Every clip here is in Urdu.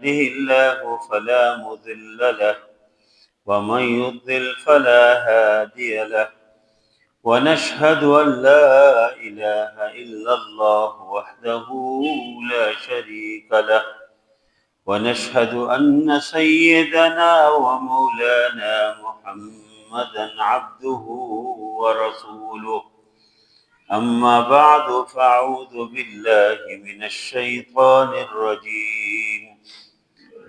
يهده الله فلا مضل له ومن يضلل فلا هادي له ونشهد أن لا إله إلا الله وحده لا شريك له ونشهد أن سيدنا ومولانا محمدا عبده ورسوله أما بعد فأعوذ بالله من الشيطان الرجيم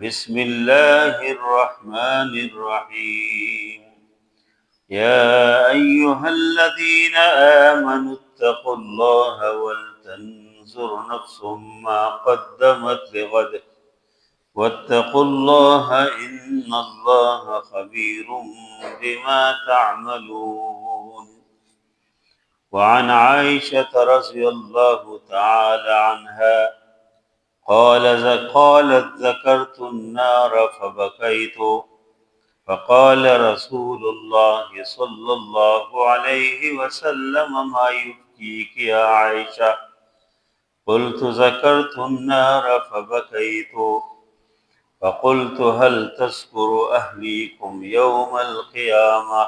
بسم الله الرحمن الرحيم يا أيها الذين آمنوا اتقوا الله ولتنظر نفس ما قدمت لغد واتقوا الله إن الله خبير بما تعملون. وعن عائشة رضي الله تعالى عنها قالت ذكرت النار فبكيت فقال رسول الله صلى الله عليه وسلم ما يبكيك يا عائشة؟ قلت ذكرت النار فبكيت فقلت هل تذكر أهليكم يوم القيامة؟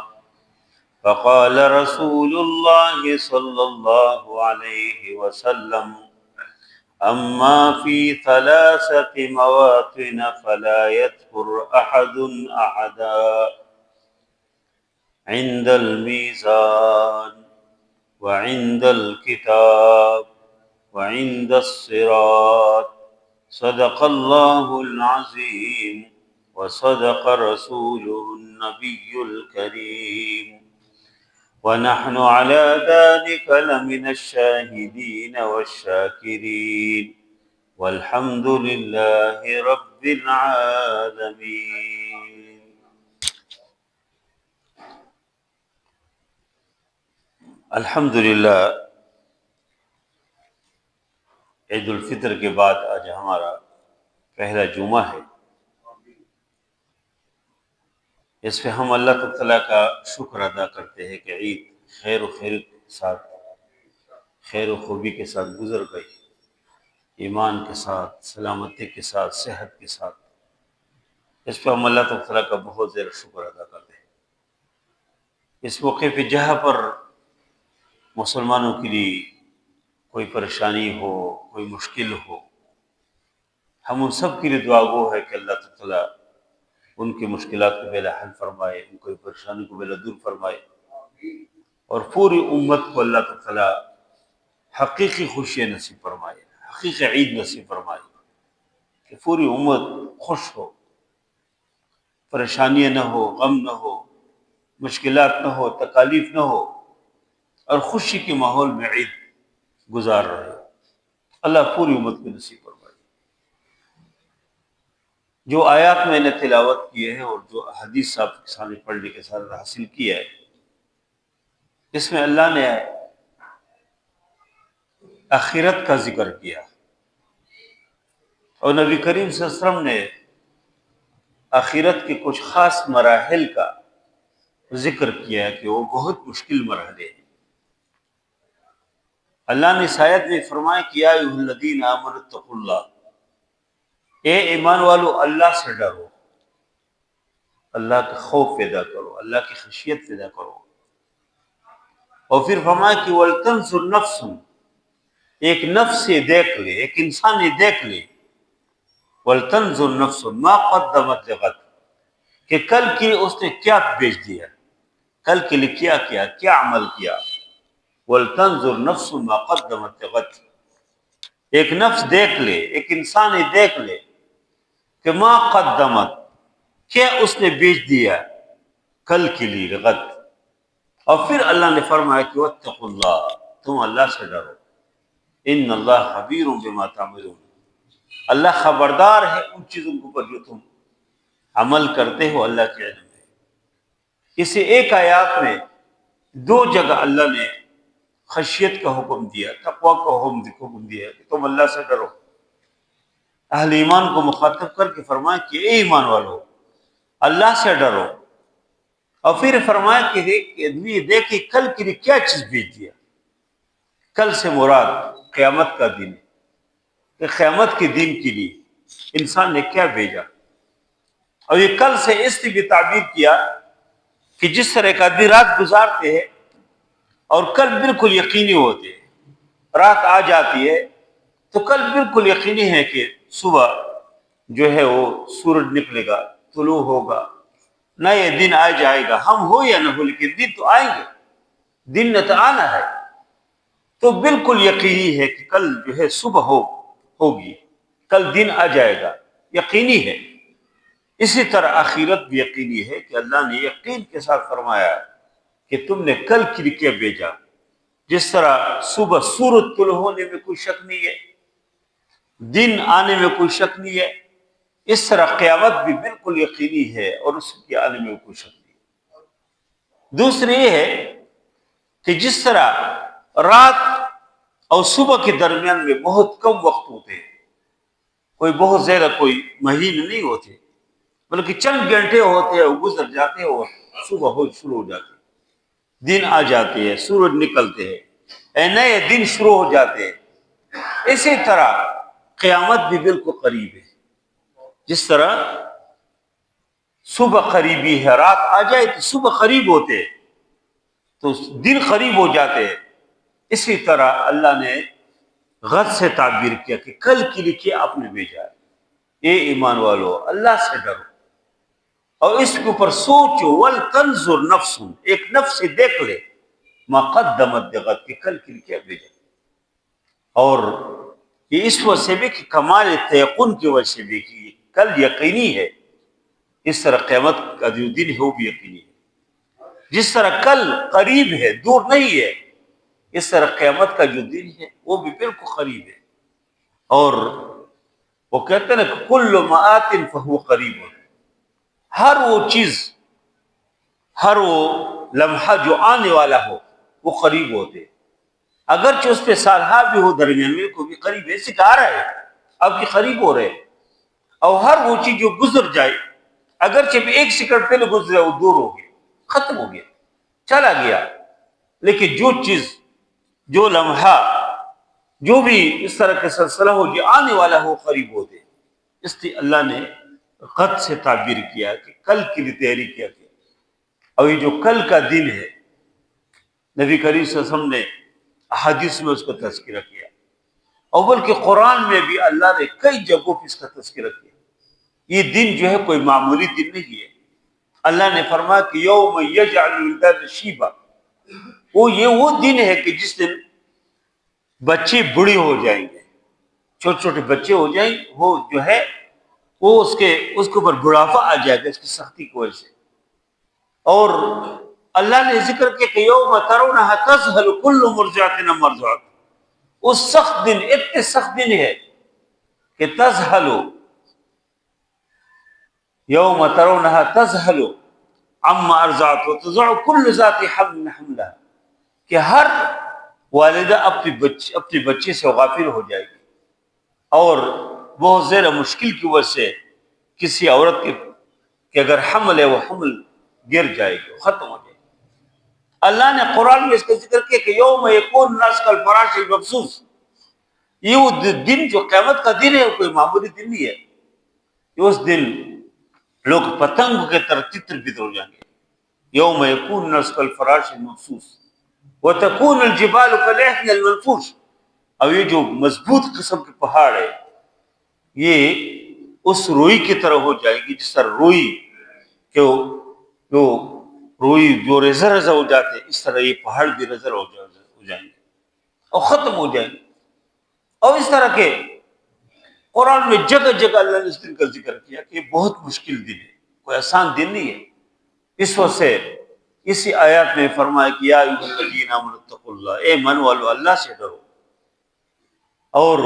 فقال رسول الله صلى الله عليه وسلم أما في ثلاثة مواطن فلا يذكر أحد أحدا: عند الميزان وعند الكتاب وعند الصراط. صدق الله العظيم وصدق رسوله النبي الكريم ونحن على ذلك لمن الشاهدين والشاكرين والحمد لله رب العالمين. الحمدللہ عید الفطر کے بعد آج ہمارا پہلا جمعہ ہے. اس پہ ہم اللہ تعالیٰ کا شکر ادا کرتے ہیں کہ عید خیر و خیر کے ساتھ، خیر و خوبی کے ساتھ گزر گئی، ایمان کے ساتھ، سلامتی کے ساتھ، صحت کے ساتھ. اس پہ ہم اللہ تعالیٰ کا بہت زیادہ شکر ادا کرتے ہیں. اس موقع پہ جہاں پر مسلمانوں کے لیے کوئی پریشانی ہو، کوئی مشکل ہو، ہم ان سب کے لیے دعا گو ہے کہ اللہ تعالیٰ ان کی مشکلات کو پہلے حل فرمائے، ان کی پریشانی کو پہلے دور فرمائے، اور پوری امت کو اللہ تعالیٰ حقیقی خوشی نصیب فرمائے، حقیقی عید نصیب فرمائے کہ پوری امت خوش ہو، پریشانیاں نہ ہو، غم نہ ہو، مشکلات نہ ہو، تکالیف نہ ہو، اور خوشی کے ماحول میں عید گزار رہے. اللہ پوری امت کو نصیب فرمائے. جو آیات میں نے تلاوت کیے ہیں اور جو حدیث صاحب کے سامنے پڑھنے کے ساتھ حاصل کیا ہے، اس میں اللہ نے آخرت کا ذکر کیا اور نبی کریم صلی اللہ علیہ وسلم نے آخرت کے کچھ خاص مراحل کا ذکر کیا ہے کہ وہ بہت مشکل مرحلے ہیں. اللہ نے اس آیت میں فرمایا کہ یا ایھا الذین آمنوا اتقوا اللہ، اے ایمان والو اللہ سے ڈرو، اللہ کا خوف پیدا کرو، اللہ کی خشیت پیدا کرو. اور پھر فرمایا کہ وَلْتَنْظُرْ نَفْسٌ، ایک نفس یہ دیکھ لے، ایک انسان یہ دیکھ لے، وَلْتَنْظُرْ نَفْسٌ مَا قَدَّمَتْ لِغَدٍ، کہ کل کے لیے اس نے کیا بیچ دیا، کل کے لیے کیا کیا، کیا عمل کیا. وَلْتَنْظُرْ نَفْسٌ مَا قَدَّمَتْ لِغَدٍ، ایک نفس دیکھ لے، ایک انسان یہ دیکھ لے کہ ما قدمت، کیا اس نے بیچ دیا کل کے لیے، غد. اور پھر اللہ نے فرمایا کہ واتقوا اللہ، تم اللہ سے ڈرو، ان اللہ خبیر بما تعملون، اللہ خبردار ہے ان چیزوں کے اوپر جو تم عمل کرتے ہو، اللہ کے علم ہے. اسے ایک آیات میں دو جگہ اللہ نے خشیت کا حکم دیا، تقوی کا حکم دیا کہ تم اللہ سے ڈرو. اہل ایمان کو مخاطب کر کے فرمایا کہ اے ایمان والو اللہ سے ڈرو. اور پھر فرمایا کہ دیکھیں کل کے لیے کیا چیز بھیج دیا. کل سے مراد قیامت کا دن ہے، کہ قیامت کے دن کے لیے انسان نے کیا بھیجا. اور یہ کل سے اس نے بھی تعبیر کیا کہ جس طرح ایک آدمی رات گزارتے ہیں اور کل بالکل یقینی ہوتے ہیں، رات آ جاتی ہے تو کل بالکل یقینی ہے کہ صبح جو ہے وہ سورج نکلے گا، طلوع ہوگا، نئے دن آ جائے گا. ہم ہو یا نہ ہو لیکن دن تو آئیں گے، دن نہ تو آنا ہے. تو بالکل یقینی ہے کہ کل جو ہے صبح ہوگی، کل دن آ جائے گا، یقینی ہے. اسی طرح آخرت بھی یقینی ہے کہ اللہ نے یقین کے ساتھ فرمایا کہ تم نے کل کے لیے کیا بھیجا. جس طرح صبح سورج طلوع ہونے میں کوئی شک نہیں ہے، دن آنے میں کوئی شک نہیں ہے، اس طرح قیامت بھی بالکل یقینی ہے اور اس کے آنے میں کوئی شک نہیں ہے. دوسری یہ ہے کہ جس طرح رات اور صبح کے درمیان میں بہت کم وقت ہوتے ہیں، کوئی بہت زیادہ کوئی مہینے نہیں ہوتے، بلکہ چند گھنٹے ہوتے ہیں، وہ گزر جاتے ہیں اور صبح شروع ہو جاتی ہے، دن آ جاتے ہیں، سورج نکلتے ہیں، نئے دن شروع ہو جاتے ہیں. اسی طرح قیامت بھی بالکل قریب ہے. جس طرح صبح قریبی ہے، رات آ جائے تو صبح قریب ہوتے ہیں تو دن قریب ہو جاتے ہیں. اسی طرح اللہ نے غد سے تعبیر کیا کہ کل کے لیے کیا آپ نے بھیجا ہے. اے ایمان والو اللہ سے ڈرو اور اس کے اوپر سوچو، وَلْتَنْظُرْ نَفْسٌ، ایک نفس سے دیکھ لے، مَا قَدَّمَتْ لِغَدٍ، کہ کل کے لیے کیا بھیجا. اور یہ اس وجہ سے بھی کہ کمال تیقن کی وجہ سے بھی کہ کل یقینی ہے، اس طرح قیامت کا جو دن ہے وہ بھی یقینی ہے. جس طرح کل قریب ہے، دور نہیں ہے، اس طرح قیامت کا جو دن ہے وہ بھی بالکل قریب ہے. اور وہ کہتے ہیں نا کہ کل مآت فہو قریب، ہر وہ چیز، ہر وہ لمحہ جو آنے والا ہو وہ قریب ہوتے. اگرچہ اس پہ سالہ بھی ہو درمیان میں، کو بھی قریب ہے، سکھا رہا ہے اب کہ قریب ہو رہے. اور ہر وہ چیز جو گزر جائے، اگرچہ بھی ایک سیکنڈ پہلے گزرے وہ دور ہو گیا، ختم ہو گیا، چلا گیا. لیکن جو چیز، جو لمحہ، جو بھی اس طرح کا سلسلہ ہو جو آنے والا ہو قریب ہوتے. اس لیے اللہ نے قد سے تعبیر کیا کہ کل کے لیے تیاری کیا گیا. اور یہ جو کل کا دن ہے، نبی کریم صلی اللہ علیہ وسلم نے احادیث میں اس کا تذکرہ کیا، اور بلکہ قرآن میں بھی اللہ نے کئی جگہوں پہ اس کا تذکرہ کیا. یہ دن جو ہے کوئی معمولی دن نہیں ہے. اللہ نے فرمایا کہ یوم یجعل الولدان شیبا، وہ دن ہے کہ جس دن بچے بوڑھے ہو جائیں گے، چھوٹے چھوٹے بچے ہو جائیں، وہ جو ہے وہ اس کے اوپر بڑھاپا آ جائے گا اس کی سختی کی وجہ سے. اور اللہ نے ذکر کیا کہ یوم ترونھا تذہل کل مرضعۃ عما ارضعت، اس سخت دن، اتنے سخت دن ہے کہ تذہل، یوم ترونھا تذہل عما ارضعت وتضع كل ذات حمل حملها، کہ ہر والدہ اپنے بچے سے غافل ہو جائے گی، اور بہت زیادہ مشکل کی وجہ سے کسی عورت کے اگر حمل ہے وہ حمل گر جائے گی، ختم ہو جائے گی. اللہ نے قرآن میں اس کا ذکر کیا کہ یوم یکون الناس کالفراش المبثوث، یہ وہ دن جو قیامت کا دن ہے وہ کوئی معمولی دن نہیں ہے. اس دن لوگ پتنگ کے طرح تتر بتر ہو جائیں گے. یوم یکون الناس کالفراش المبثوث وتکون الجبال کالعہن المنفوش، اور یہ جو مضبوط قسم کے پہاڑ ہے یہ اس روئی کی طرح ہو جائے گی، جس طرح روئی جو ریزہ ریزہ ہو جاتے ہیں، اس طرح یہ پہاڑ بھی ریزہ ہو جائیں گے اور ختم ہو جائیں گے. اور اس طرح کے قرآن میں جگہ جگہ اللہ نے اس دن کا ذکر کیا کہ یہ بہت مشکل دن ہے، کوئی آسان دن نہیں ہے. اس وجہ سے اسی آیات میں فرمایا کہ یا ایھا الذین آمنوا اتقوا اللہ، اے من والو اللہ سے ڈرو، اور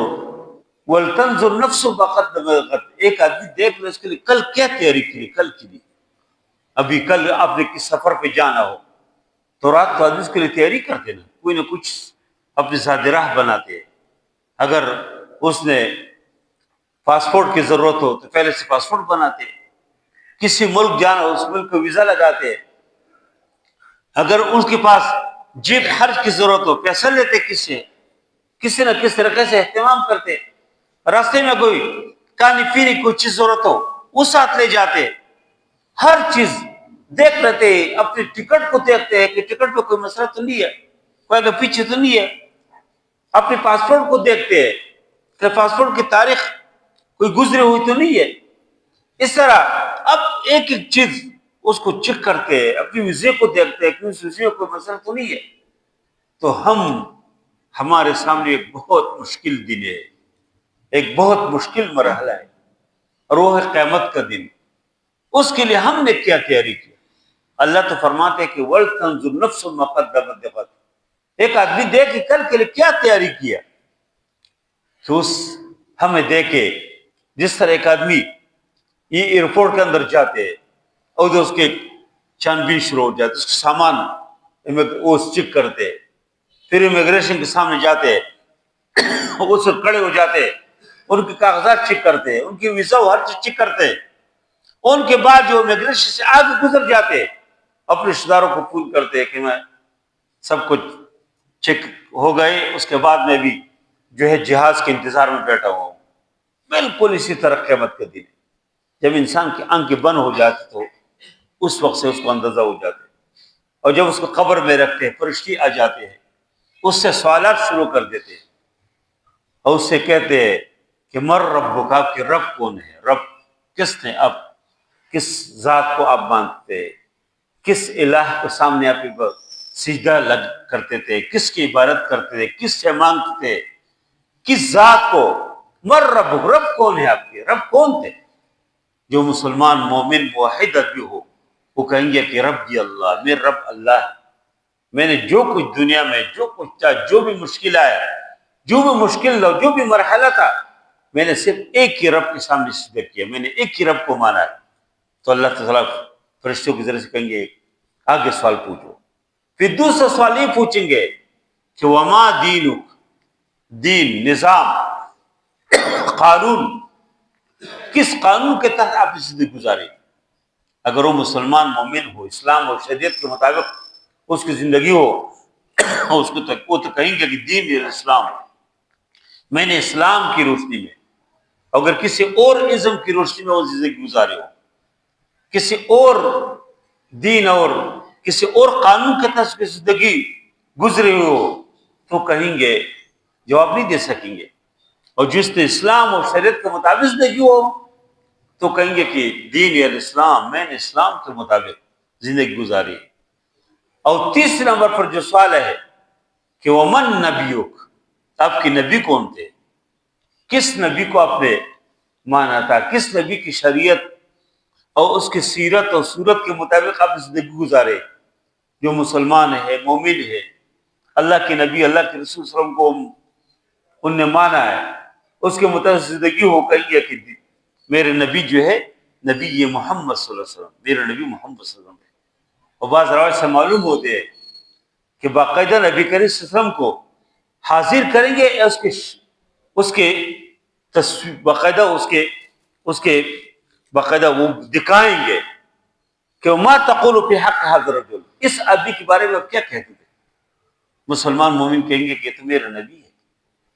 وَلْتَنْظُرْ نَفْسٌ مَا قَدَّمَتْ لِغَدٍ، ایک آدمی دیکھ لو اس کے لیے کل کیا تیاری کی، کل کے لیے. ابھی کل آپ نے کس سفر پہ جانا ہو تو رات کو آدمی اس کے لیے تیاری کرتے نا، کوئی نہ کچھ اپنی ذات راہ بناتے. اگر اس نے پاسپورٹ کی ضرورت ہو تو پہلے سے پاسپورٹ بناتے، کسی ملک جانا ہو اس ملک کو ویزا لگاتے، اگر اس کے پاس جیب خرچ کی ضرورت ہو پیسہ لیتے کسی نہ کس طریقے سے اہتمام کرتے. راستے میں کوئی کھانے پینے کی کوئی چیز ضرورت ہو وہ ساتھ لے جاتے، ہر چیز دیکھ لیتے، اپنے ٹکٹ کو دیکھتے ہیں کہ ٹکٹ پہ کوئی مسئلہ تو نہیں ہے، کوئی آگے پیچھے تو نہیں ہے، اپنے پاسپورٹ کو دیکھتے ہیں کہ پاسپورٹ کی تاریخ کوئی گزرے ہوئی تو نہیں ہے۔ اس طرح اب ایک ایک چیز اس کو چیک کرتے ہیں، اپنی ویزے کو دیکھتے ہیں کہ اس ویزے میں کوئی مسئلہ تو نہیں ہے۔ تو ہمارے سامنے ایک بہت مشکل دن ہے، ایک بہت مشکل مرحلہ ہے، اور وہ ہے قیامت کا دن۔ اس کے لیے ہم نے کیا تیاری کی؟ اللہ تو فرماتے ہیں کہ وَلْتَنْظُرْ نَفْسٌ مَا قَدَّمَتْ لِغَدٍ، ایک آدمی دیکھے کل کے لیے کیا تیاری کیا، تو ہمیں دیکھے جس طرح ایک آدمی یہ ایئرپورٹ کے اندر جاتے اور ادھر اس کے چھان بین شروع ہو جاتے، اس کے سامان وہ چیک کرتے، پھر امیگریشن کے سامنے جاتے، اس سے کھڑے ہو جاتے، ان کے کاغذات چیک کرتے، ان کی ویزا ہر چیز چیک کرتے، ان کے بعد جو امیگریشن سے آگے گزر جاتے اپنے رشتے داروں کو فون کرتے کہ میں سب کچھ چیک ہو گئے، اس کے بعد میں بھی جو ہے جہاز کے انتظار میں بیٹھا ہوا ہوں۔ بالکل اسی طرح قیامت کا دن ہے، جب انسان کی آنکھیں بند ہو جاتی تو اس وقت سے اس کو اندازہ ہو جاتا ہے، اور جب اس کو قبر میں رکھتے ہیں فرشتے آ جاتے ہیں، اس سے سوالات شروع کر دیتے ہیں، اور اس سے کہتے ہیں کہ مر ربک، آپ کے رب کون ہے؟ رب کس نے؟ آپ کس ذات کو آپ مانتے، کس الہ کے سامنے آپ سجدہ کرتے تھے، کس کی عبادت کرتے تھے، کس سے مانگتے تھے، کس ذات کو؟ مر ربک، رب کون ہے آپ کے؟ رب کون تھے؟ جو مسلمان مومن موحد بھی ہو وہ کہیں گے کہ ربی اللہ، میرا رب اللہ ہے، میں نے جو کچھ دنیا میں جو کچھ تھا، جو بھی مشکل آیا، جو بھی مشکل تھا، جو بھی مرحلہ تھا، میں نے صرف ایک ہی رب کے سامنے سجدہ کیا، میں نے ایک ہی رب کو مانا ہے۔ تو اللہ تعالیٰ فرشتوں کے ذریعے سے کہیں گے آگے سوال پوچھو، پھر دوسرا سوال یہ پوچھیں گے کہ وما دینک، دین، نظام، قانون، کس قانون کے تحت آپ نے زندگی گزاری؟ اگر وہ مسلمان مومن ہو، اسلام اور شریعت کے مطابق اس کی زندگی ہو، اس کو وہ تو کہیں گے کہ دین اسلام، میں نے اسلام کی روشنی میں، اگر کسی اور ازم کی روشنی میں وہ زندگی گزاری ہو، کسی اور دین اور کسی اور قانون کے تحت کی زندگی گزری ہو، تو کہیں گے جواب نہیں دے سکیں گے، اور جس نے اسلام اور شریعت کے مطابق زندگی ہو تو کہیں گے کہ دین الاسلام، میں نے اسلام کے مطابق زندگی گزاری۔ اور تیسرے نمبر پر جو سوال ہے کہ ومن نبیک، آپ کے نبی کون تھے؟ کس نبی کو آپ نے مانا تھا؟ کس نبی کی شریعت اور اس کی سیرت اور صورت کے مطابق آپ زندگی گزارے؟ جو مسلمان ہے، مومن ہے، اللہ کے نبی، اللہ کے رسول صلی اللہ علیہ وسلم کو ان نے مانا ہے، اس کے مطابق زندگی ہو، کہیے کہ میرے نبی جو ہے نبی یہ محمد صلی اللہ علیہ وسلم، میرا نبی محمد صلی اللہ علیہ وسلم ہے۔ اور بعض روایت سے معلوم ہوتے ہیں کہ باقاعدہ نبی کریم صلی اللہ علیہ وسلم کو حاضر کریں گے، اس کے تصویر باقاعدہ اس کے باقاعدہ وہ دکھائیں گے کہ ما تقول فی حق ھذا الرجل، اس آدمی کے بارے میں آپ کیا کہتے تھے؟ مسلمان مومن کہیں گے کہ یہ تو میرا نبی ہے،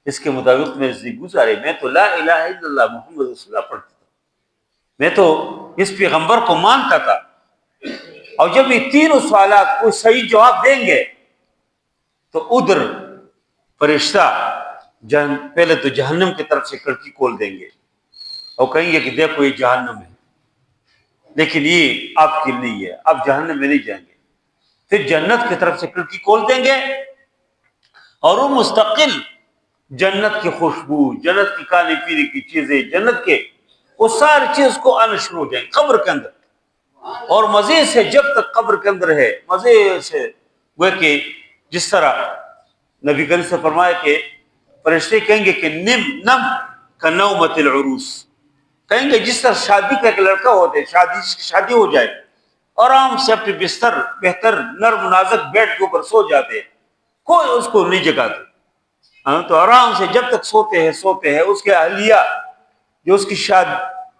اس کے مطابق میں زندگی گزارے، میں تو لا الہ الا اللہ محمد رسول اللہ پڑھتا تھا، میں تو اس پیغمبر کو مانتا تھا۔ اور جب یہ تینوں سوالات کو صحیح جواب دیں گے تو ادھر فرشتہ پہلے تو جہنم کی طرف سے کھڑکی کھول دیں گے اور کہیں گے کہ دیکھو یہ جہنم ہے، لیکن یہ آپ کے لیے ہے، آپ جہنم میں نہیں جائیں گے۔ پھر جنت کی طرف سے کھڑکی کھول دیں گے اور وہ مستقل جنت کی خوشبو، جنت کی کھانے پینے کی چیزیں، جنت کے وہ ساری چیز کو آنا شروع ہو جائیں قبر کے اندر، اور مزے سے جب تک قبر کے اندر ہے مزے سے، وہ کہ جس طرح نبی کریم سے فرمایا کہ فرشتے کہیں گے کہ نم کنومت العروس، کہیں گے جس طرح شادی کا ایک لڑکا ہوتا ہے، شادی ہو جائے آرام سے اپنے بستر بہتر نرم نازک بیڈ کے اوپر سو جاتے ہیں، کوئی اس کو نہیں جگاتے، تو آرام سے جب تک سوتے ہیں اس کے اہلیہ جو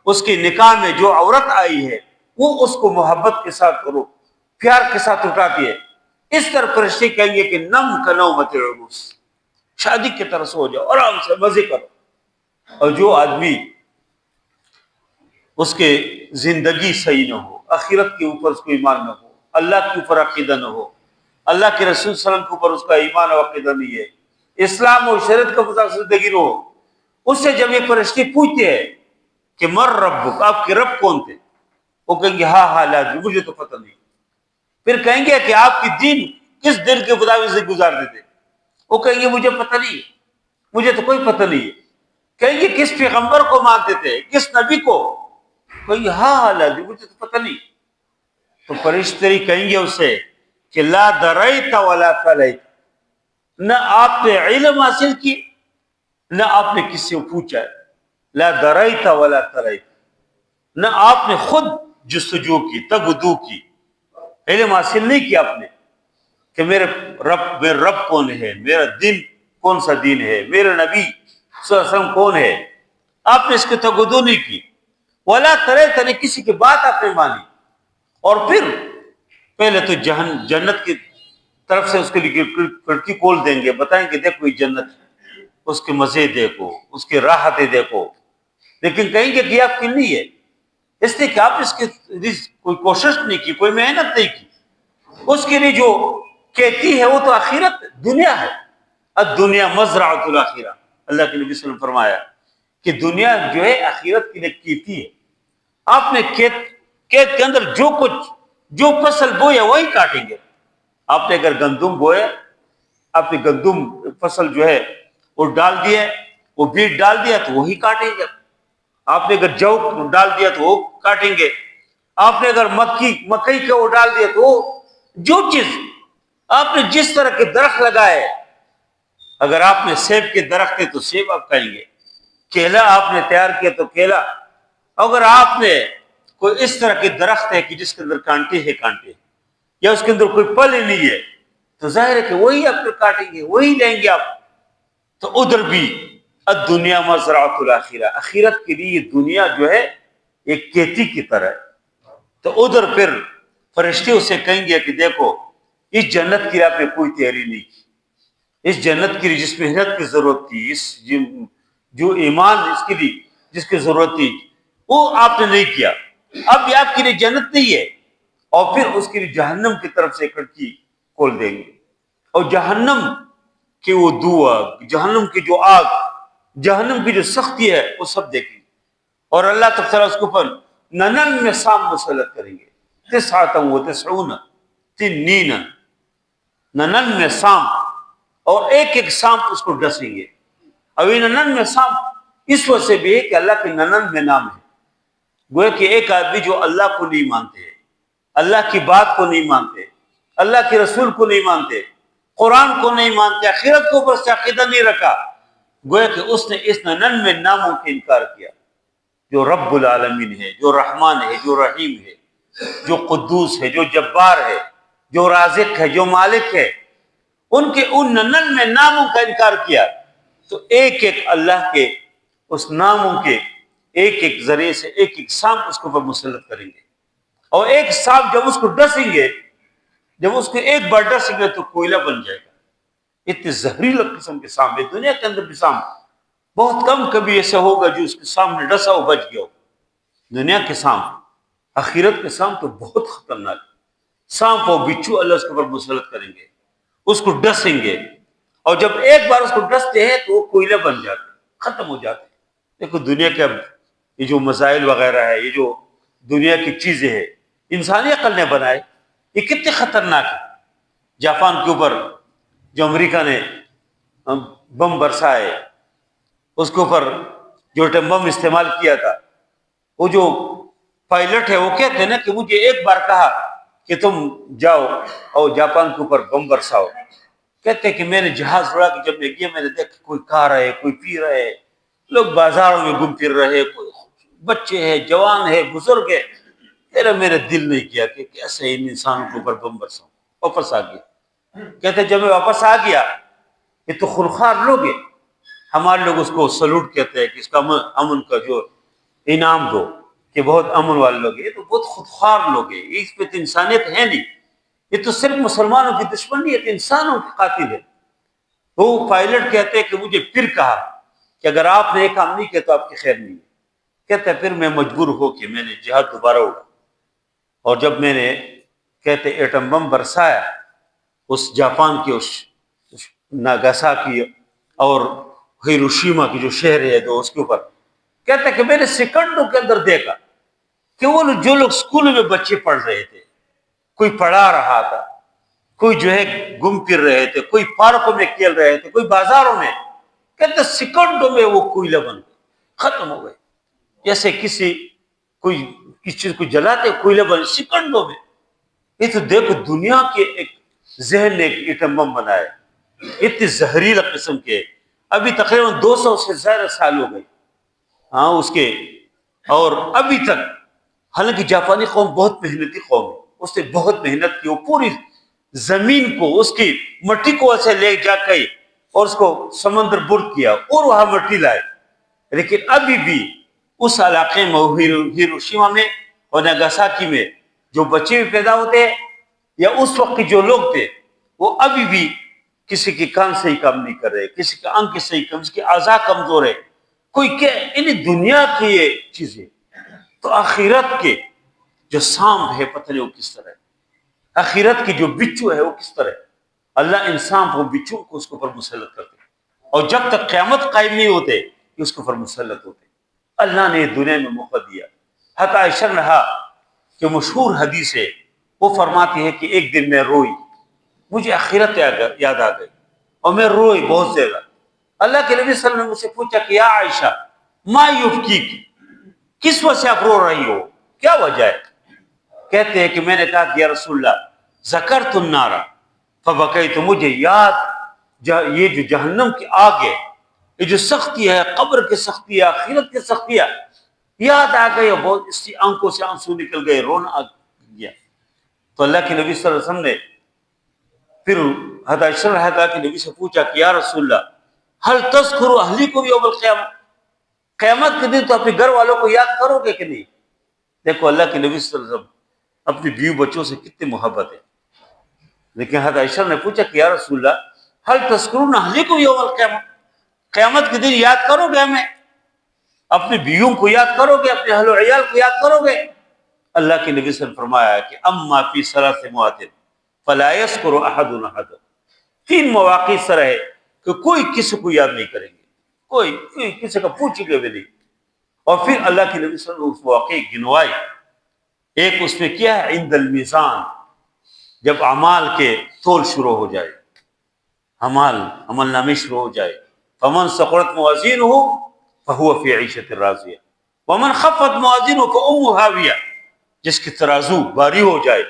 اس کی نکاح میں جو عورت آئی ہے وہ اس کو محبت کے ساتھ کرو، پیار کے ساتھ اٹھاتی ہے۔ اس طرح فرشتے کہیں گے کہ نم کنومت العروس، شادی کی طرح سو جاؤ، آرام سے مزے کرو۔ اور جو آدمی اس کے زندگی صحیح نہ ہو، آخرت کے اوپر اس کو ایمان نہ ہو، اللہ کے اوپر عقیدہ نہ ہو، اللہ کے رسول صلی اللہ علیہ وسلم کے اوپر اس کا ایمان و عقیدہ نہیں ہے، اسلام اور شریعت کا مطابق زندگی نہ ہو، اس سے جب یہ فرشتے پوچھتے ہیں کہ مر ربک، آپ کے رب کون تھے، وہ کہیں گے ہاں لا ادری، مجھے تو پتہ نہیں۔ پھر کہیں گے کہ آپ کی دین کس دین کے مطابق سے گزارتے تھے، وہ کہیں گے مجھے پتہ نہیں، مجھے تو کوئی پتہ نہیں ہے۔ کہیں گے کس پیغمبر کو مانتے تھے، کس نبی کو، کہیں گے ہاں لا ادری، مجھے تو پتہ نہیں۔ تو فرشتے کہیں گے اسے کہ لا دریت ولا تلیت، نہ آپ نے علم حاصل کی نہ آپ نے کسی سے پوچھا ہے، لا دریت ولا تلیت، نہ آپ نے خود جستجو کی، تگدو کی، علم حاصل نہیں کیا آپ نے کہ میرے رب کون ہے، میرا دین کون سا دین ہے، میرے نبی صلی اللہ علیہ وسلم کون ہے، آپ نے اس کی تگدو نہیں کی، ولا تلیت، نے کسی کی بات آپ نے مانی، اور پھر پہلے تو جنت کی طرف سے اس کے لیے کھڑکی کھول دیں گے، بتائیں کہ دیکھو یہ جنت ہے، اس کے مزے دیکھو، اس کی راحتیں دیکھو، لیکن کہیں گے کہ آپ کی نہیں ہے، اس لیے کہ آپ اس کی کوئی کوشش نہیں کی، کوئی محنت نہیں کی، اس کے لیے جو کہتی ہے وہ تو آخرت دنیا ہے، الدنیا مزرعۃ الاخرہ، اللہ کے نبی صلی اللہ علیہ وسلم نے فرمایا کہ دنیا جو ہے آخرت کے لیے کھیتی ہے، آپ نے کھیت کے اندر جو فصل بویا وہی کاٹیں گے۔ آپ نے اگر گندم بویا، آپ نے گندم فصل جو ہے وہ ڈال دیا، وہ بیج ڈال دیا تو وہی کاٹیں گے۔ آپ نے اگر جو ڈال دیا تو وہ کاٹیں گے۔ آپ نے اگر مکئی کا وہ ڈال دیا تو وہ جو چیز آپ نے جس طرح کے درخت لگائے، اگر آپ نے سیب کے درخت ہے تو سیب آپ کھائیں گے، کیلا آپ نے تیار کیا تو کیلا، اگر آپ نے کوئی اس طرح کے درخت ہے کہ جس کے اندر کانٹے یا اس کے اندر کوئی پھل ہی نہیں ہے تو ظاہر ہے کہ وہی آپ پھر کاٹیں گے، وہی لیں گے آپ۔ تو ادھر بھی الدنیا مزرعۃ الاخرہ، آخرت کے لیے یہ دنیا جو ہے ایک کھیتی کی طرح ہے۔ تو ادھر پھر فرشتے اسے کہیں گے کہ دیکھو اس جنت کی آپ نے کوئی تیاری نہیں کی، اس جنت کے لیے جس محنت کی ضرورت تھی، جو ایمان اس کے لیے جس کی ضرورت تھی وہ آپ نے نہیں کیا، اب یہ آپ کے لیے جنت نہیں ہے، اور پھر اس کے لیے جہنم کی طرف سے کھڑکی کھول دیں گے، اور جہنم کی وہ دعا، جہنم کی جو آگ، جہنم کی جو سختی ہے وہ سب دیکھیں گے، اور اللہ تعالیٰ اس کے اوپر ننن میں سام مسلط کریں گے، تسعۃ و تسعون تنین، ننن میں سام، اور ایک ایک سام اس کو ڈسیں گے۔ اب یہ ننن میں سام اس وجہ سے بھی ہے کہ اللہ کے ننن میں نام ہے، گویا کہ ایک آدمی جو اللہ کو نہیں مانتے، اللہ کی بات کو نہیں مانتے، اللہ کے رسول کو نہیں مانتے، قرآن کو نہیں مانتے، آخرت کو اوپر سے عقیدہ نہیں رکھا، گویا کہ اس نے اس ننن میں ناموں کا انکار کیا، جو رب العالمین ہے، جو رحمان ہے، جو رحیم ہے، جو قدوس ہے، جو جبار ہے، جو رازق ہے، جو مالک ہے، ان ننن میں ناموں کا انکار کیا۔ تو ایک ایک اللہ کے اس ناموں کے ایک ایک ذریعے سے ایک ایک سانپ اس کے اوپر مسلط کریں گے، اور ایک سانپ جب اس کو ڈسیں گے، جب اس کو ایک بار ڈسیں گے تو کوئلہ بن جائے گا۔ اتنے زہریلا قسم کے سانپ ہے، دنیا کے اندر بھی سانپ بہت کم کبھی ایسا ہوگا جو اس کے سامنے ڈسا ہو بچ گیا ہو۔ دنیا کے سانپ، آخرت کے سانپ تو بہت خطرناک، سانپ اور بچھو اللہ اس کے اوپر مسلط کریں گے، اس کو ڈسیں گے، اور جب ایک بار اس کو ڈستے ہیں تو وہ کوئلہ بن جاتے، ختم ہو جاتے۔ دیکھو دنیا کے اب یہ جو مسائل وغیرہ ہے، یہ جو دنیا کی چیزیں ہیں، انسانی عقل نے بنائے، یہ کتنے خطرناک ہے۔ جاپان کے اوپر جو امریکہ نے بم برسائے، اس کے اوپر جو ایٹم بم استعمال کیا تھا، وہ جو پائلٹ ہے وہ کہتے ہیں نا کہ مجھے ایک بار کہا کہ تم جاؤ اور جاپان کے اوپر بم برساؤ، کہتے ہیں کہ میں نے جہاز اڑا کے جب میں گیا، میں نے دیکھا کوئی کھا رہے، کوئی پی رہے، لوگ بازاروں میں گھوم پھر رہے، کوئی بچے ہیں، جوان ہے، بزرگ ہے، میرا دل نہیں کیا کہ کیسے ان انسانوں کے اوپر بم برساؤں۔ واپس آ گیا۔ کہتے جب میں واپس آ گیا، یہ تو خونخوار لوگ ہیں، ہمارے لوگ اس کو سلوٹ کہتے ہیں کہ اس کا امن کا جو انعام دو، کہ بہت امن والے لوگ ہیں، یہ تو بہت خودخوار لوگ ہیں، اس پہ تو انسانیت ہے نہیں، یہ تو صرف مسلمانوں کی دشمن نہیں ہے، تو انسانوں کے قاتل ہے۔ وہ پائلٹ کہتے ہیں کہ مجھے پھر کہا کہ اگر آپ نے یہ کام نہیں کیا تو آپ کی خیر نہیں ہے، کہتے پھر میں مجبور ہو کے میں نے جہاد دوبارہ اڑا، اور جب میں نے کہتے ایٹم بم برسایا اس جاپان کے اس ناگاساکی اور ہیروشیما کی جو شہر ہے تو اس کے اوپر، کہتے کہ میں نے سیکنڈوں کے اندر دیکھا کہ وہ جو لوگ اسکول میں بچے پڑھ رہے تھے، کوئی پڑھا رہا تھا، کوئی جو ہے گم پھر رہے تھے، کوئی پارکوں میں کھیل رہے تھے، کوئی بازاروں میں، کہتے سیکنڈوں میں وہ کوئلہ بن گئے، ختم ہو گئے، جیسے کوئی کسی چیز کو جلاتے کوئلہ بن سیکنڈوں میں۔ یہ تو دیکھو دنیا کے ایک ذہن نے ایک ایٹم بم بنایا، اتنی زہریلا قسم کے، ابھی تقریباً 200 سے زیادہ سال ہو گئے ہاں اس کے، اور ابھی تک، حالانکہ جاپانی قوم بہت محنتی قوم ہے، اس نے بہت محنت کی، وہ پوری زمین کو، اس کی مٹی کو ایسے لے جا کے اور اس کو سمندر برد کیا اور وہاں مٹی لائے، لیکن ابھی بھی اس علاقے میں ہیروشیما میں اور ناگاساکی میں جو بچے بھی پیدا ہوتے ہیں یا اس وقت کے جو لوگ تھے وہ ابھی بھی کسی کے کان صحیح کام نہیں کر رہے، کسی کا آنکھ صحیح کام، کسی کے اعضاء کمزور ہے، کوئی کیا انہیں دنیا کی یہ چیزیں، تو آخرت کے جو سانپ ہے پتہ نہیں وہ کس طرح ہے، آخرت کی جو بچو ہے وہ کس طرح ہے، اللہ انسان کو بچو کو اس کے اوپر مسلط کرتے ہیں، اور جب تک قیامت قائم نہیں ہوتے یہ اس کے اوپر مسلط ہوتے ہیں۔ اللہ نے دنیا میں موقع دیا۔ حضرت عائشہ رہا کہ مشہور حدیث ہے، وہ فرماتی ہے کہ ایک دن میں روئی، مجھے آخرت یاد آ گئی اور میں روئی بہت زیادہ۔ اللہ کے نبی صلی اللہ علیہ وسلم نے مجھ سے پوچھا کہ یا عائشہ ما یبکیک، کس وجہ سے آپ رو رہی ہو، کیا وجہ ہے؟ کہتے ہیں کہ میں نے کہا کہ یا رسول اللہ ذکرت النار فبکیت، مجھے یاد یہ جو جہنم کی آگ ہے، یہ جو سختی ہے، قبر کی سختی ہے، آخرت کی سختی ہے، یاد آ گئی، بہت اس کی آنکھوں سے آنسو نکل گئے، رونا آ گیا۔ تو اللہ کے نبی صلی اللہ علیہ وسلم نے پھر حضرت عائشہ رضی اللہ کے نبی سے پوچھا کہ یا رسول اللہ هل تذکر اہلیکم یوم القیامہ، قیامت کے دن تو اپنے گھر والوں کو یاد کرو گے کہ نہیں؟ دیکھو اللہ کے نبی صلی اللہ علیہ وسلم اپنی بیوی بچوں سے کتنی محبت ہے، لیکن حضرت عائشہ نے پوچھا کہ یا رسول اللہ هل تذکرون اہلیکم یوم القیامہ، قیامت کے دن یاد کرو گے ہمیں، اپنی بیویوں کو یاد کرو گے، اپنے اہل و عیال کو یاد کرو گے؟ اللہ کے نبی صلی اللہ علیہ وسلم نے فرمایا کہ اما فی ثلاث مواطن فلا یذکر احد احد، 3 مواقع اس طرح ہے کہ کوئی کسی کو یاد نہیں کریں گے، کوئی کسی کا پوچھے گا بھی نہیں، اور پھر اللہ کے نبی صلی اللہ علیہ وسلم نے اس واقعے گنوائے، ایک اس میں کیا ہے عند المیزان، جب اعمال کے تول شروع ہو جائے، عمل نامے شروع ہو جائے، فمن ثقلت موازینہ فہو فی عیشۃ راضیہ ومن خفت موازینہ فامہ ہاویہ، جس کی ترازو باری ہو جائے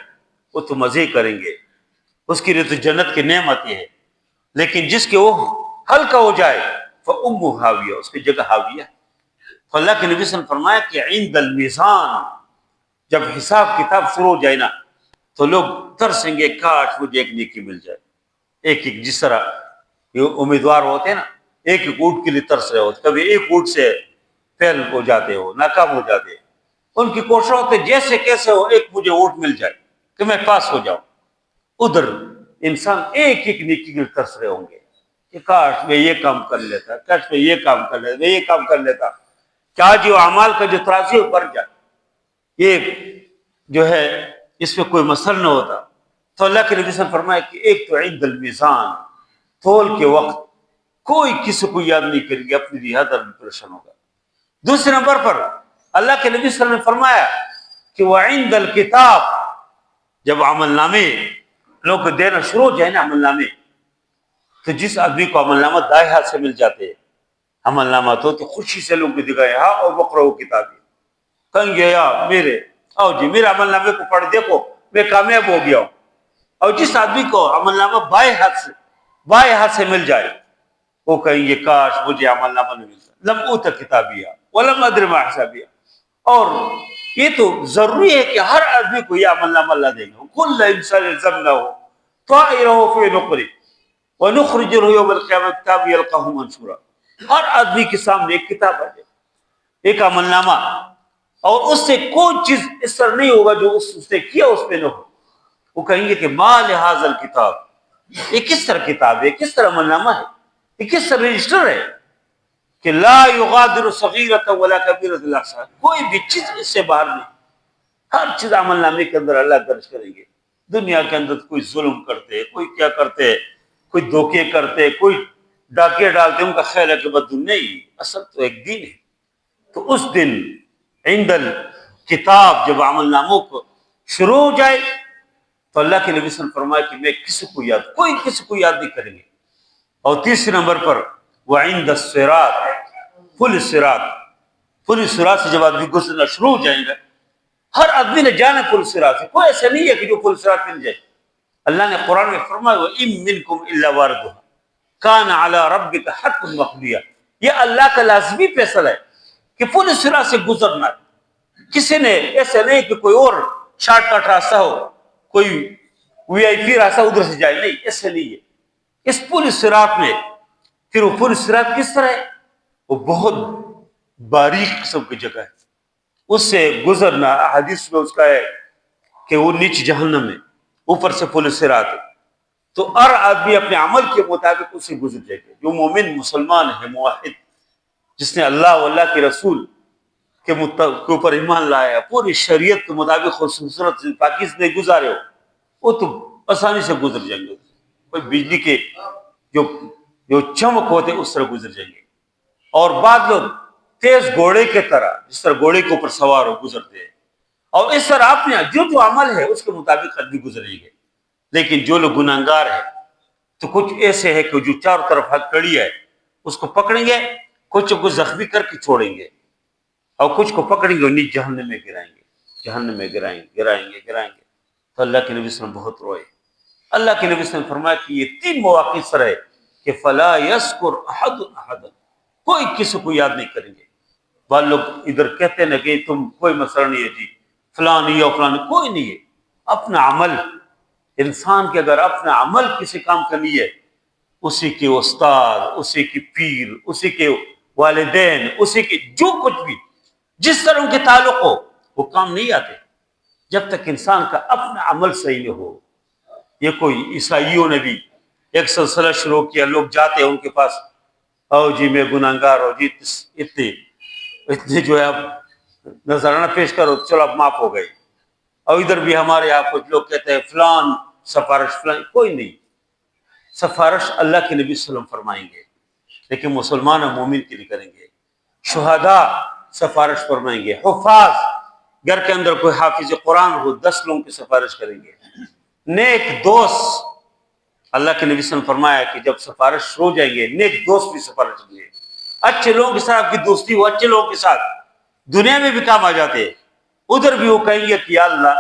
وہ تو مزے کریں گے، اس کے لیے تو جنت کی نعمت ہے، لیکن جس کے وہ ہلکا ہو جائے فامہ ہاویہ، اس کی جگہ ہاویہ۔ تو اللہ کے نبی صلی اللہ علیہ وسلم نے فرمایا کہ عند المیزان، جب حساب کتاب شروع ہو جائے نا تو لوگ ترسیں گے کاش مجھے ایک نیکی مل جائے، ایک جس طرح یہ امیدوار ہوتے ہیں نا ایک اونٹ کے لیے ترس رہے ہوتے، کبھی ایک اونٹ سے فیل ہو جاتے ہو، ناکام ہو جاتے ہیں، ان کی کوشش ہوتے جیسے کیسے ہو ایک مجھے اونٹ مل جائے کہ میں پاس ہو جاؤں، ادھر انسان ایک نیکی کے لیے ترس رہے ہوں گے کہ کاش میں یہ کام کر لیتا، کاش میں یہ کام کر لیتا، میں یہ کام کر لیتا، کیا جو اعمال کا جو ترازو بڑھ جائے، یہ جو ہے اس میں کوئی مسئلہ نہ ہوتا۔ تو اللہ کے نبی صلی اللہ علیہ وسلم نے فرمایا کہ ایک تو عند المیزان، تول کے وقت کوئی کسی کو یاد نہیں کرے گا، اپنی رہادر میں پریشان ہوگا۔ دوسرے نمبر پر اللہ کے نبی صلی اللہ علیہ وسلم نے فرمایا کہ وعند الکتاب، جب عمل نامے لوگ دینا شروع ہو جائے نا عمل نامے، تو جس آدمی کو عمل نامہ دائیں ہاتھ سے مل جاتے ہیں، عمل نامہ تو خوشی سے لوگ دکھائے ہاں اور بکرو کتابی، کہیں گے یا میرے آؤ جی میرے عمل نامے کو پڑھ دیکھو میں کامیاب ہو گیا ہوں۔ اور جس آدمی کو عمل نامہ بائیں ہاتھ سے مل جائے وہ کہیں گے کاش مجھے عمل نامہ نہیں ملتا، لم اوت کتابیہ ولم ادر ما حسابیہ۔ اور یہ تو ضروری ہے کہ ہر آدمی کو یہ عمل نامہ اللہ دے گا، کل انسان الزمنہ طائرہ فی نقرہ ونخرج له یوم القیامہ کتابا یلقاہ منشورا، ہر آدمی کے سامنے ایک کتاب آ جائے، ایک عمل نامہ، اور اس سے کوئی چیز اس طرح نہیں ہوگا جو اس نے کیا اس پہ نہ ہو، وہ کہیں گے کہ ما لہذا الکتاب، یہ کس طرح کتاب ہے، کس طرح عمل نامہ ہے، یہ کس طرح رجسٹر ہے کہ لا یغادر صغیرۃ ولا کبیرۃ الا احصاها، کوئی بھی چیز اس سے باہر نہیں، ہر چیز عمل نامے کے اندر اللہ درج کریں گے۔ دنیا کے اندر کوئی ظلم کرتے، کوئی کیا کرتے، کوئی دھوکے کرتے، کوئی ڈاکے ڈالتے، ان کا خیال ہے کہ بد نہیں، اصل تو ایک دین ہے۔ تو اس دن عند الکتاب جب عمل ناموں کو شروع ہو جائے تو اللہ کے نبی صلی اللہ علیہ وسلم فرمایا کہ میں کسی کو یاد، کوئی کسی کو یاد نہیں کریں گے۔ اور تیسرے نمبر پر وعند الصراط، پل صراط، پل صراط سے جب آدمی گزرنا شروع ہو جائیں گا، ہر آدمی نے جانا پل صراط سے، کوئی ایسا نہیں ہے کہ جو پل صراط مل جائے۔ اللہ نے قرآن میں فرمایا وَإِن مِّنكُمْ إِلَّا وَارِدُهَا كَانَ عَلَىٰ رَبِّكَ حَتْمًا مَّقْضِيًّا، یہ اللہ کا لازمی فیصلہ ہے کہ پل صراط سے گزرنا ہے۔ کسی نے ایسا نہیں کہ کوئی اور شارٹ کٹ راستہ ہو، کوئی وی آئی پی راستہ ادھر سے جائے، نہیں، ایسے نہیں ہے۔ اس پل صراط میں پھر وہ پل صراط کس طرح ہے؟ وہ بہت باریک قسم کی جگہ ہے، اس سے گزرنا حدیث میں اس کا ہے کہ وہ نیچے جہنم ہے، اوپر سے پل صراط ہے۔ تو ہر آدمی اپنے عمل کے مطابق اسے گزر جائے گا۔ جو مومن مسلمان ہے، موحد، جس نے اللہ و اللہ کے رسول کے اوپر ایمان لایا ہے، پوری شریعت کے مطابق خوبصورت پاکیز نہیں گزارے ہو، وہ تو آسانی سے گزر جائیں گے۔ کوئی بجلی کے جو چمک ہوتے اس طرح گزر جائیں گے۔ اور بعض لوگ تیز گھوڑے کے طرح، جس طرح گھوڑے کے اوپر سوار ہو گزرتے ہیں، اور اس طرح آپ نے جو عمل ہے اس کے مطابق آدمی گزریں گے۔ لیکن جو لوگ گناہگار ہیں تو کچھ ایسے ہے کہ جو چاروں طرف ہتھ کڑی ہے اس کو پکڑیں گے، کچھ کو زخمی کر کے چھوڑیں گے، اور کچھ کو پکڑیں گے اور نیچے جہنم میں گرائیں گے، جہنم میں گرائیں گے۔ تو اللہ کے نبی صلی اللہ علیہ وسلم بہت روئے۔ اللہ کے نبی صلی اللہ علیہ وسلم فرمایا کہ یہ 3 مواقع اس طرح ہے کہ فلا یذکر احد احدا، کوئی کسی کو یاد نہیں کریں گے۔ بعض لوگ ادھر کہتے ہیں نا کہ تم کوئی مسئلہ نہیں ہے جی، فلاں نہیں ہے فلاں نہیں، کوئی نہیں ہے۔ اپنا عمل، انسان کے اگر اپنا عمل کسی کام کا نہیں ہے، اسی کے استاد، اسی کی پیر، اسی کے والدین، اسی کے جو کچھ بھی جس طرح ان کے تعلق ہو، وہ کام نہیں آتے جب تک انسان کا اپنا عمل صحیح نہ ہو۔ یہ کوئی عیسائیوں نے بھی ایک سلسلہ شروع کیا، لوگ جاتے ہیں ان کے پاس، او جی میں گناہگار ہوں جی، اتنے جو ہے اب نذرانہ پیش کرو، چلو اب معاف ہو گئے۔ اور ادھر بھی ہمارے یہاں کچھ لوگ کہتے ہیں فلان سفارش، فلان، کوئی نہیں۔ سفارش اللہ کے نبی صلی اللہ علیہ وسلم فرمائیں گے، لیکن مسلمان اور مومن کے لیے کریں گے۔ شہداء سفارش فرمائیں گے، حفاظ، گھر کے اندر کوئی حافظ قرآن ہو 10 لوگوں کی سفارش کریں گے۔ نیک دوست، اللہ کے نبی صلی اللہ علیہ وسلم فرمایا کہ جب سفارش ہو جائیں گے، نیک دوست بھی سفارش کریں گے۔ اچھے لوگوں کے ساتھ آپ کی دوستی ہو، اچھے لوگوں کے ساتھ دنیا میں بھی کام آ جاتے ہیں، ادھر بھی وہ کہیں گے کہ یا اللہ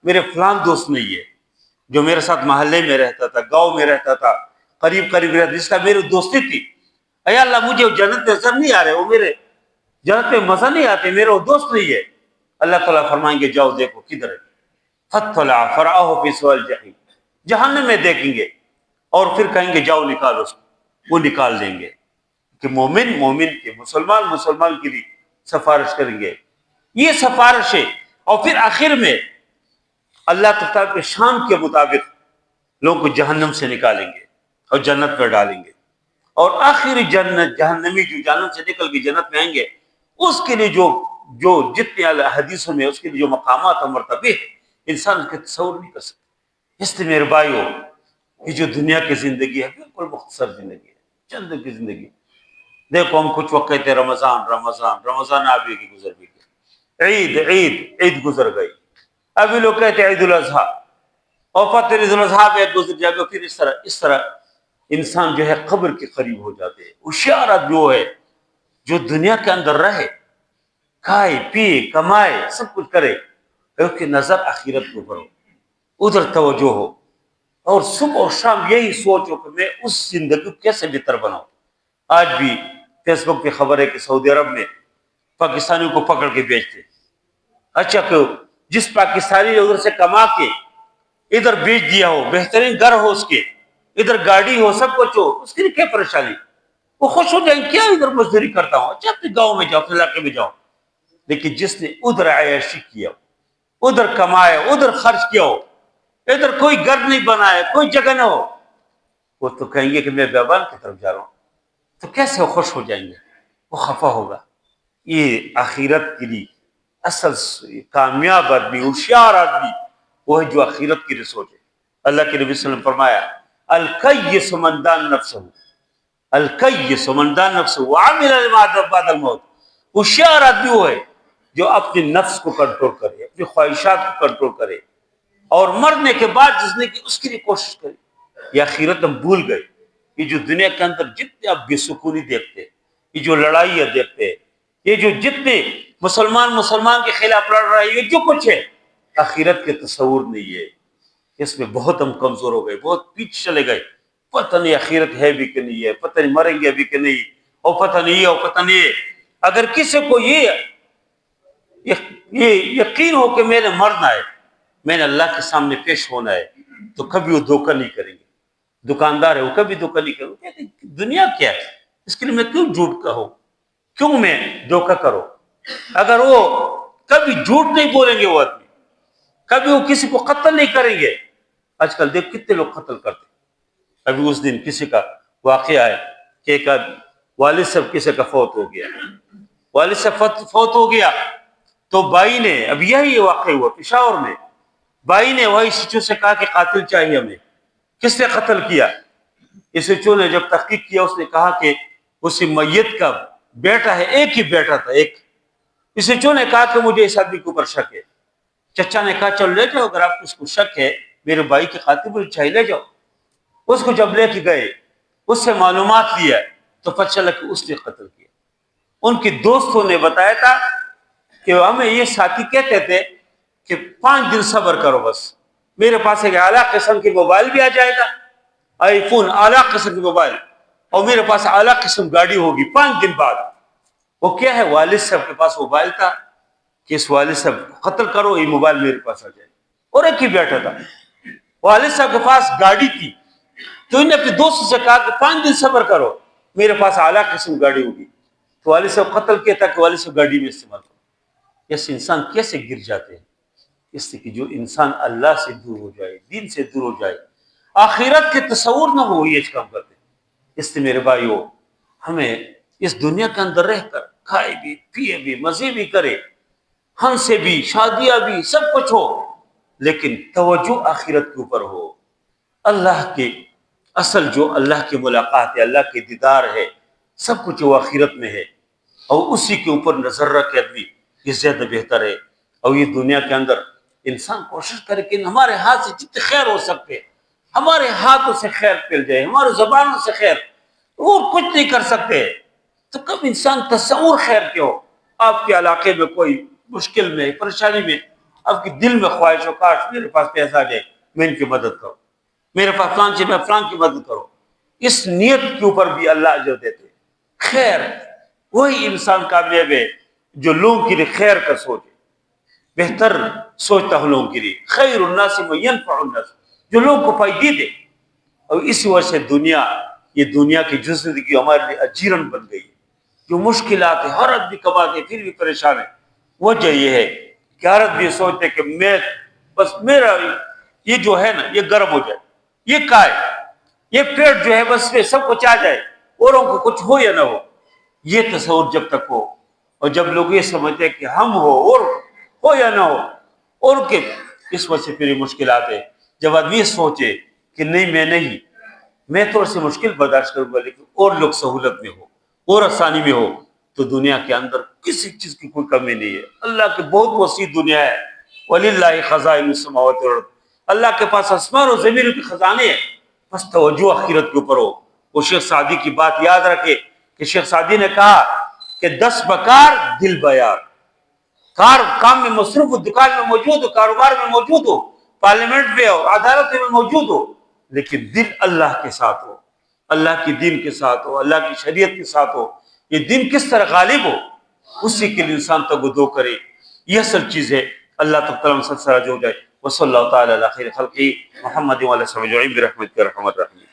میرے فلان دوست نہیں ہے جو میرے ساتھ محلے میں رہتا تھا، گاؤں میں رہتا تھا، قریب رہتا، جس کا میری دوستی تھی، اے اللہ مجھے جنت نظر نہیں آ رہے، وہ میرے جنت میں مزہ نہیں آتے، میرا وہ دوست نہیں ہے۔ اللہ تعالیٰ فرمائیں گے جاؤ دیکھو کدھر ہے، فاطلع فرآہ فی سوال الجحیم، جہنم میں دیکھیں گے، اور پھر کہیں گے جاؤ نکالو اس کو، وہ نکال دیں گے۔ کہ مومن کے، مسلمان کے لیے سفارش کریں گے، یہ سفارش ہے۔ اور پھر آخر میں اللہ تعالیٰ کے شان کے مطابق لوگوں کو جہنم سے نکالیں گے اور جنت میں ڈالیں گے۔ اور آخری جنت، جہنمی جو جہنم سے نکل کے جنت میں آئیں گے، اس کے لیے جو جتنے حدیثوں میں اس کے لیے جو مقامات اور مرتبے ہیں، انسان اس کے تصور نہیں کر سکتے۔ اس لیے میرے بھائیو، یہ جو دنیا کی زندگی ہے بالکل مختصر زندگی ہے، چند کی زندگی۔ دیکھو ہم کچھ وقت کہتے ہیں رمضان آ بھی گزر بھی گیا، عید گزر گئی، ابھی لوگ کہتے ہیں عید الاضحیٰ، اور پتہ عید الاضحیٰ بھی گزر جائے گا۔ پھر اس طرح انسان جو ہے قبر کے قریب ہو جاتے ہیں۔ ہوشیار آدمی وہ ہے جو دنیا کے اندر رہے، کھائے پیے کمائے سب کچھ کرے، کیونکہ نظر آخرت کے اوپر ہو، ادھر توجہ ہو، اور صبح اور شام یہی سوچو کہ میں اس زندگی کو کیسے بہتر بناؤں۔ آج بھی فیس بک پہ خبر ہے کہ سعودی عرب میں پاکستانیوں کو پکڑ کے بیچتے۔ اچھا کہ جس پاکستانی نے ادھر سے کما کے ادھر بیچ دیا ہو، بہترین گھر ہو اس کے، ادھر گاڑی ہو، سب کچھ ہو، اس کے لیے کیا پریشانی؟ وہ خوش ہو جائیں، کیا ادھر مزدوری کرتا ہوں، اچھا اپنے گاؤں میں جاؤ، اپنے علاقے میں جاؤ۔ لیکن جس نے ادھر عیاشی کیا، ادھر کمایا، ادھر خرچ کیا ہو، ادھر کوئی گھر نہیں بنایا، کوئی جگہ نہ ہو، وہ تو کہیں گے کہ میں بیابان کی طرف جا رہا ہوں۔ تو کیسے وہ خوش ہو جائیں گے؟ وہ خفا ہوگا۔ یہ آخرت کے لیے اصل کامیاب آدمی، ہوشیار آدمی وہ ہے جو آخرت کے لیے سوچے۔ اللہ کے نبی صلی اللہ علیہ وسلم فرمایا الکیس من دان نفسہ، الکیس من دان نفسہ وعمل لما بعد الموت۔ ہوشیار آدمی وہ ہے جو اپنے نفس کو کنٹرول کرے، اپنی خواہشات کو کنٹرول کرے، اور مرنے کے بعد جس نے کی اس کے لیے کوشش کرے۔ یہ آخرت ہم بھول گئے۔ یہ جو دنیا کے اندر جتنے آپ بے سکونی دیکھتے، یہ جو لڑائیاں دیکھتے، یہ جو جتنے مسلمان کے خلاف لڑ رہا ہے، یہ جو کچھ ہے آخرت کے تصور نہیں ہے۔ اس میں بہت ہم کمزور ہو گئے، بہت پیچھے چلے گئے۔ پتہ نہیں آخرت ہے بھی کہ نہیں ہے، پتہ نہیں مریں گے بھی کہ نہیں، اور پتہ نہیں ہے، اور پتہ نہیں ہے۔ اگر کسی کو یہ یقین ہو کہ میں نے مرنا ہے، میں نے اللہ کے سامنے پیش ہونا ہے، تو کبھی وہ دھوکہ نہیں کریں گے۔ دکاندار ہے وہ کبھی دھوکہ نہیں کریں گے۔ دنیا کیا ہے، اس کے لیے میں کیوں جھوٹ کہوں، کیوں میں دھوکہ کروں؟ اگر وہ کبھی جھوٹ نہیں بولیں گے، وہ آدمی کبھی وہ کسی کو قتل نہیں کریں گے۔ آج کل دیکھ کتنے لوگ قتل کرتے۔ ابھی اس دن کسی کا واقعہ ہے کہ ایک والد صاحب کسی کا فوت ہو گیا، والد صاحب فوت ہو گیا تو بھائی نے، اب یہی واقعہ ہوا پشاور میں، بھائی نے وہی سچو سے کہا کہ قاتل چاہیے ہمیں، کس نے قتل کیا؟ اس سچو نے جب تحقیق کیا اس نے کہا کہ اسی میت کا بیٹا ہے، ایک ہی بیٹا تھا ایک۔ اس سچو نے کہا کہ مجھے اس آدمی کے اوپر شک ہے۔ چچا نے کہا چل لے جاؤ، اگر آپ کو اس کو شک ہے میرے بھائی کے قاتل مجھے چاہیے، لے جاؤ۔ اس کو جب لے کے گئے، اس سے معلومات لیا تو پتہ چلا کہ اس نے قتل کیا۔ ان کے دوستوں نے بتایا تھا کہ ہمیں یہ ساتھی کہتے تھے کہ 5 دن صبر کرو، بس میرے پاس ایک اعلیٰ قسم کی موبائل بھی آ جائے گا، آئی فون اعلیٰ قسم کی موبائل، اور میرے پاس اعلیٰ قسم گاڑی ہوگی 5 دن بعد۔ وہ کیا ہے، والد صاحب کے پاس موبائل تھا کہ اس والد صاحب قتل کرو، یہ موبائل میرے پاس آ جائے، اور ایک ہی بیٹا تھا۔ والد صاحب کے پاس گاڑی تھی تو انہوں نے اپنے دوست سے کہا کہ 5 دن صبر کرو، میرے پاس اعلیٰ قسم گاڑی ہوگی۔ تو والد صاحب قتل کیا تھا کہ والد صاحب گاڑی میں استعمال کرو۔ اس انسان کیسے گر جاتے ہیں؟ اس سے کہ جو انسان اللہ سے دور ہو جائے، دین سے دور ہو جائے، آخرت کے تصور نہ ہو، یہ کام کرتے ہیں۔ اس سے میرے بھائیو، ہمیں اس دنیا کے اندر رہ کر کھائے بھی، پیے بھی، مزے بھی کرے، ہنسے بھی، شادیاں بھی، سب کچھ ہو، لیکن توجہ آخرت کے اوپر ہو۔ اللہ کے اصل جو اللہ کی ملاقات ہے، اللہ کے دیدار ہے، سب کچھ وہ آخرت میں ہے، اور اسی کے اوپر نظر رکھے آدمی، یہ زیادہ بہتر ہے۔ اور یہ دنیا کے اندر انسان کوشش کرے کہ ہمارے ہاتھ سے جتنے خیر ہو سکتے، ہمارے ہاتھوں سے خیر پھیل جائے، ہمارے زبانوں سے خیر، اور کچھ نہیں کر سکتے تو کب انسان تصور خیر کے ہو۔ آپ کے علاقے میں کوئی مشکل میں، پریشانی میں، آپ کے دل میں خواہش ہو کاش میرے پاس پیسہ آ جائے، میں ان کی مدد کروں، میرے پاس فلان سے میں فلان کی مدد کروں، اس نیت کے اوپر بھی اللہ اجر دیتے۔ خیر، وہی انسان کامیاب ہے جو لوگوں کے لیے خیر کا سوچے، بہتر سوچتا ہوں لوگوں کے لیے، خیر الناس من ينفع الناس، جو لوگوں کو فائدے دے۔ اور اسی وجہ سے دنیا، یہ دنیا کی جو زندگی ہمارے لیے اجیرن بن گئی ہے، جو مشکلات ہے، ہر آدمی کماتے پھر بھی پریشان ہے۔ وجہ یہ ہے کہ ہر آدمی سوچتے کہ میں بس میرا یہ جو ہے نا یہ گرم ہو جائے، یہ کائے، یہ پیٹ جو ہے بس میں سب کچھ آ جائے، اوروں کو کچھ ہو یا نہ ہو۔ یہ تصور جب تک ہو، اور جب لوگ یہ سمجھتے ہیں کہ ہم اور ہو یا نہ ہو، اور کہ اس وجہ سے پھر یہ مشکلات ہے۔ جب آدمی سوچے کہ نہیں میں نہیں، میں تھوڑی سی مشکل برداشت کروں گا لیکن اور لوگ سہولت میں ہو اور آسانی میں ہو، تو دنیا کے اندر کسی چیز کی کوئی کمی نہیں ہے۔ اللہ کی بہت وسیع دنیا ہے، وَلِلَّهِ خَزَائِنُ السَّمَاوَاتِ وَالْأَرْضِ، اللہ کے پاس آسمان اور زمین کے خزانے ہیں، بس توجہ آخرت کے اوپر ہو۔ وہ شیخ سعدی کی بات یاد رکھے کہ شیخ سعدی نے کہا کہ 10 بکار دل بیار، کام میں مصروف ہو، دکان میں موجود ہو، کاروبار میں موجود ہو، پارلیمنٹ میں ہو، عدالت میں موجود ہو، لیکن دل اللہ کے ساتھ ہو، اللہ کی دین کے ساتھ ہو، اللہ کی شریعت کے ساتھ ہو۔ یہ دین کس طرح غالب ہو، اسی کے لیے انسان تگدو کرے، یہ اصل چیز ہے۔ اللہ تعالیٰ ہم سب سے راضی ہو جائے۔ وصلی اللہ تعالیٰ علی خیر خلقہ محمد وعلی آلہ وصحبہ اجمعین برحمتک یا ارحم الراحمین۔